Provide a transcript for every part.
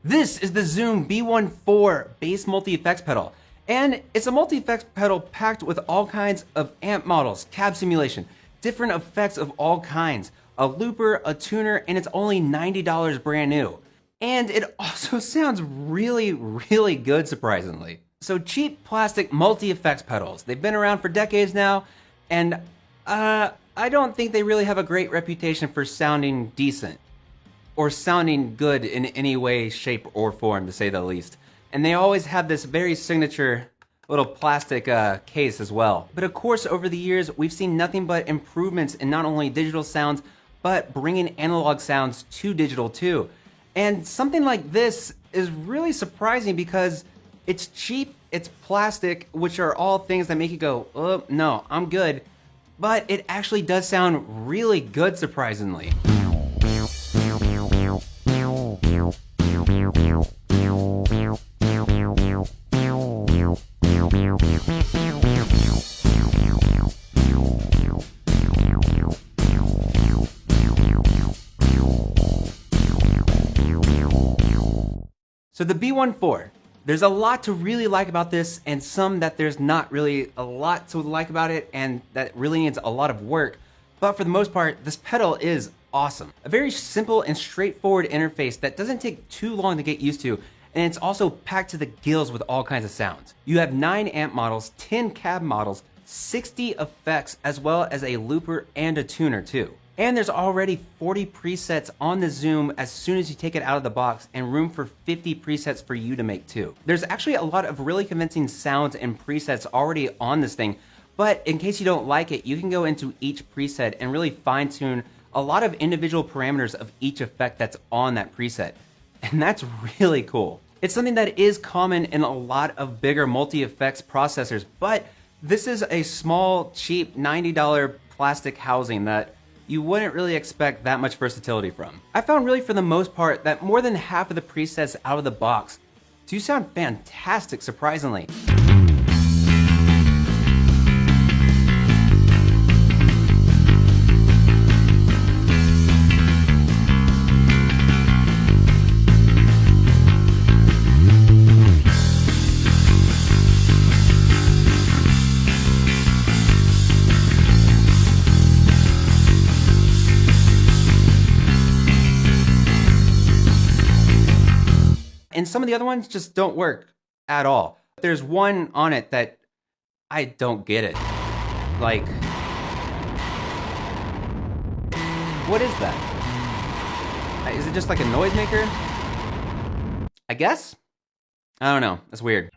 This is the Zoom B14 bass multi-effects pedal, and it's a multi-effects pedal packed with all kinds of amp models, cab simulation, different effects of all kinds, a looper, a tuner, and it's only $90 brand new. And it also sounds really, really good, surprisingly. So cheap plastic multi-effects pedals, they've been around for decades now, and I don't think they really have a great reputation for sounding decent, or sounding good in any way, shape, or form, to say the least. And they always have this very signature little plastic case as well. But of course, over the years, we've seen nothing but improvements in not only digital sounds, but bringing analog sounds to digital too. And something like this is really surprising because it's cheap, it's plastic, which are all things that make you go, oh, no, I'm good. But it actually does sound really good, surprisingly. So the B14, there's a lot to really like about this and some that there's not really a lot to like about it and that really needs a lot of work. But for the most part, this pedal is awesome. A very simple and straightforward interface that doesn't take too long to get used to, and it's also packed to the gills with all kinds of sounds. You have 9 amp models, 10 cab models, 60 effects, as well as a looper and a tuner too. And there's already 40 presets on the Zoom as soon as you take it out of the box, and room for 50 presets for you to make too. There's actually a lot of really convincing sounds and presets already on this thing, but in case you don't like it, you can go into each preset and really fine tune a lot of individual parameters of each effect that's on that preset. And that's really cool. It's something that is common in a lot of bigger multi-effects processors, but this is a small, cheap $90 plastic housing that you wouldn't really expect that much versatility from. I found really for the most part that more than half of the presets out of the box do sound fantastic, surprisingly. And some of the other ones just don't work at all. There's one on it that I don't get it. Like, what is that? Is it just like a noisemaker? I guess? I don't know. That's weird.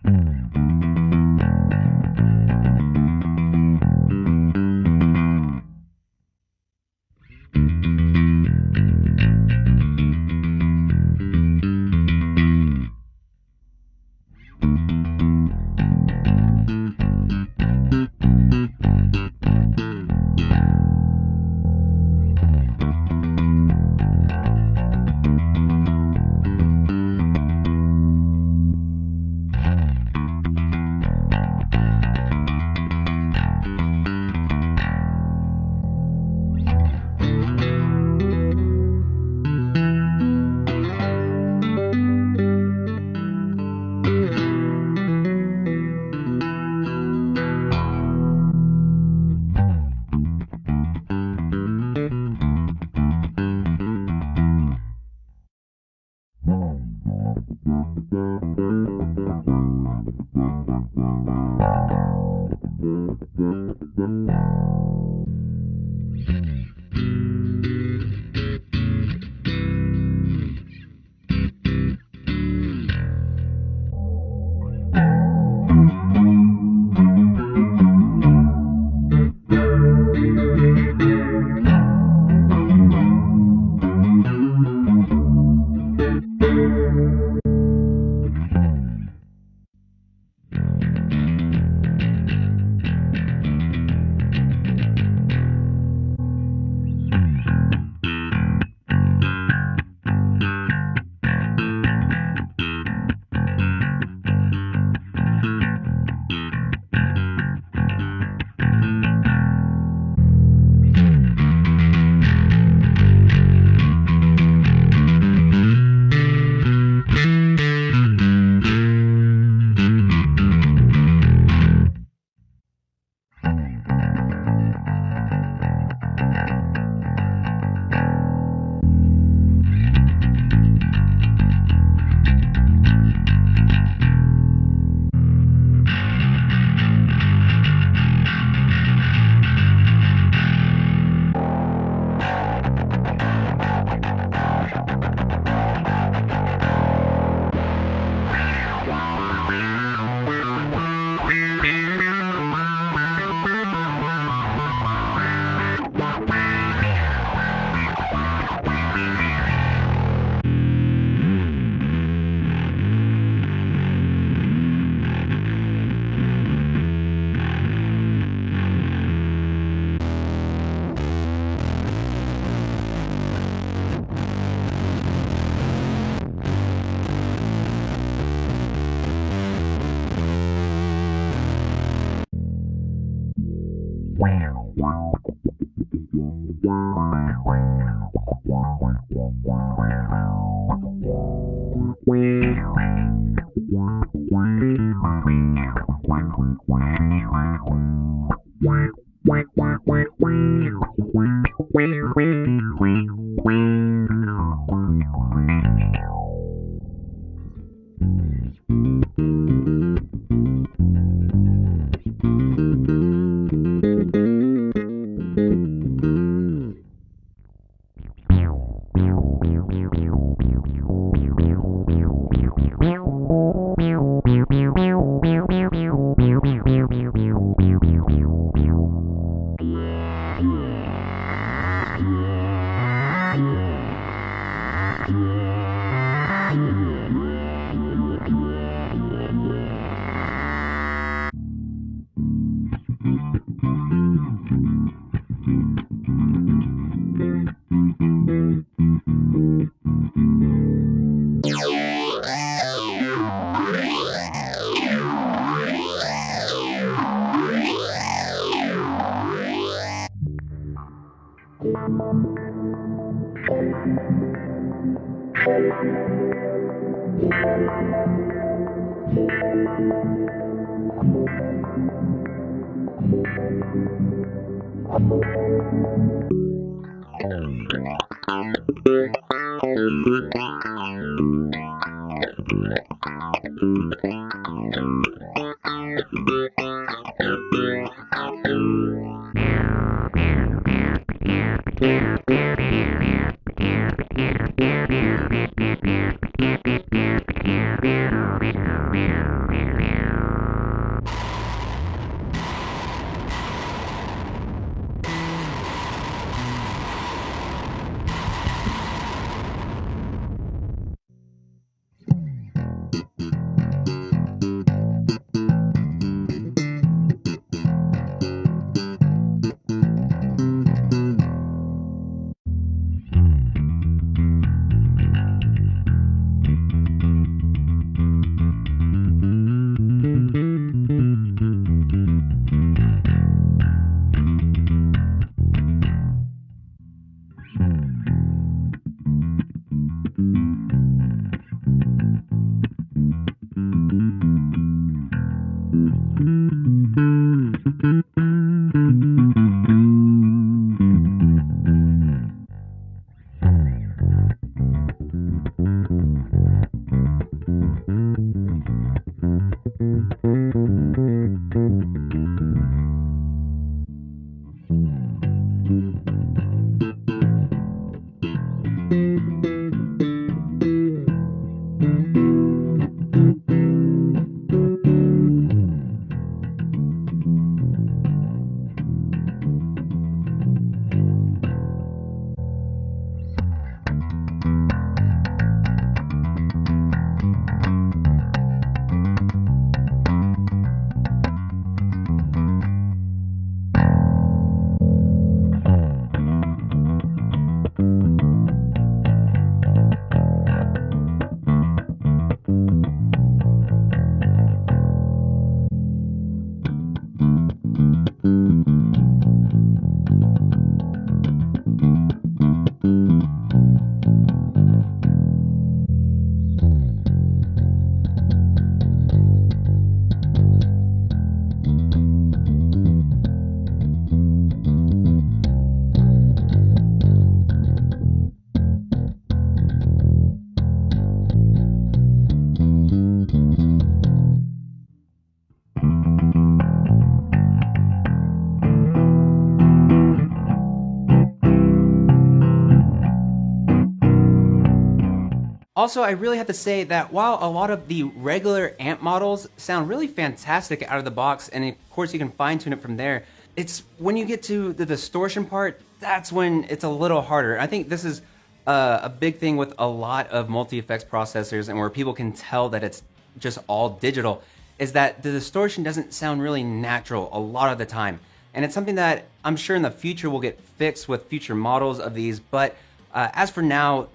Also, I really have to say that while a lot of the regular amp models sound really fantastic out of the box, and of course you can fine tune it from there, it's when you get to the distortion part, that's when it's a little harder. I think this is a big thing with a lot of multi-effects processors, and where people can tell that it's just all digital, is that the distortion doesn't sound really natural a lot of the time. And it's something that I'm sure in the future will get fixed with future models of these, but as for now,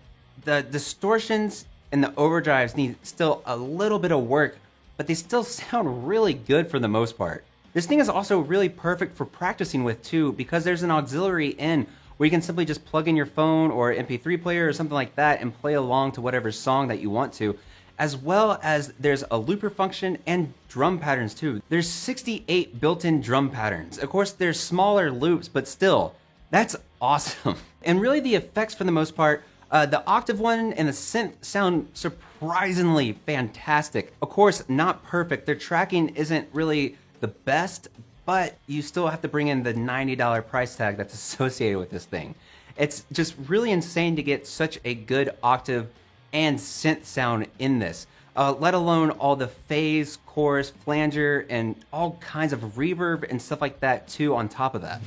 the distortions and the overdrives need still a little bit of work, but they still sound really good for the most part. This thing is also really perfect for practicing with too, because there's an auxiliary in where you can simply just plug in your phone or MP3 player or something like that and play along to whatever song that you want to, as well as there's a looper function and drum patterns too. There's 68 built-in drum patterns. Of course, there's smaller loops, but still, that's awesome. And really the effects for the most part, the octave one and the synth sound surprisingly fantastic. Of course, not perfect. Their tracking isn't really the best, but you still have to bring in the $90 price tag that's associated with this thing. It's just really insane to get such a good octave and synth sound in this, let alone all the phase, chorus, flanger, and all kinds of reverb and stuff like that too on top of that.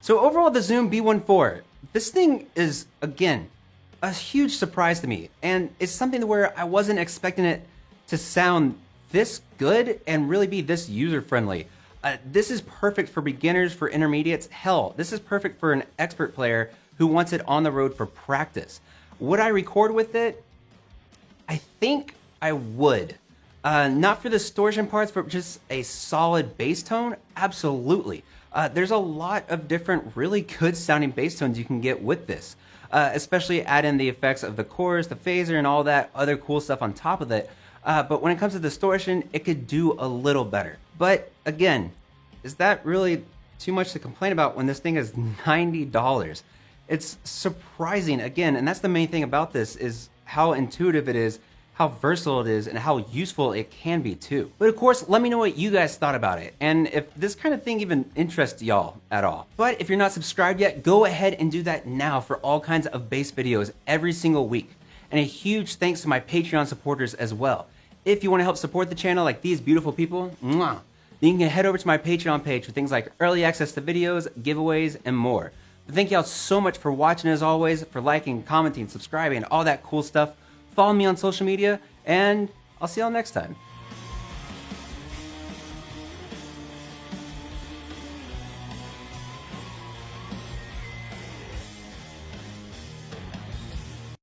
So overall, the Zoom B1.4, this thing is, again, a huge surprise to me. And it's something where I wasn't expecting it to sound this good and really be this user-friendly. This is perfect for beginners, for intermediates. Hell, this is perfect for an expert player who wants it on the road for practice. Would I record with it? I think I would. Not for the distortion parts, but just a solid bass tone? Absolutely. There's a lot of different really good sounding bass tones you can get with this. Especially add in the effects of the chorus, the phaser, and all that other cool stuff on top of it. But when it comes to distortion, it could do a little better. But again, is that really too much to complain about when this thing is $90? It's surprising, again, and that's the main thing about this, is how intuitive it is, how versatile it is, and how useful it can be too. But of course, let me know what you guys thought about it, and if this kind of thing even interests y'all at all. But if you're not subscribed yet, go ahead and do that now for all kinds of bass videos every single week. And a huge thanks to my Patreon supporters as well. If you want to help support the channel like these beautiful people, then you can head over to my Patreon page for things like early access to videos, giveaways, and more. But thank y'all so much for watching as always, for liking, commenting, subscribing, and all that cool stuff. Follow me on social media, and I'll see y'all next time.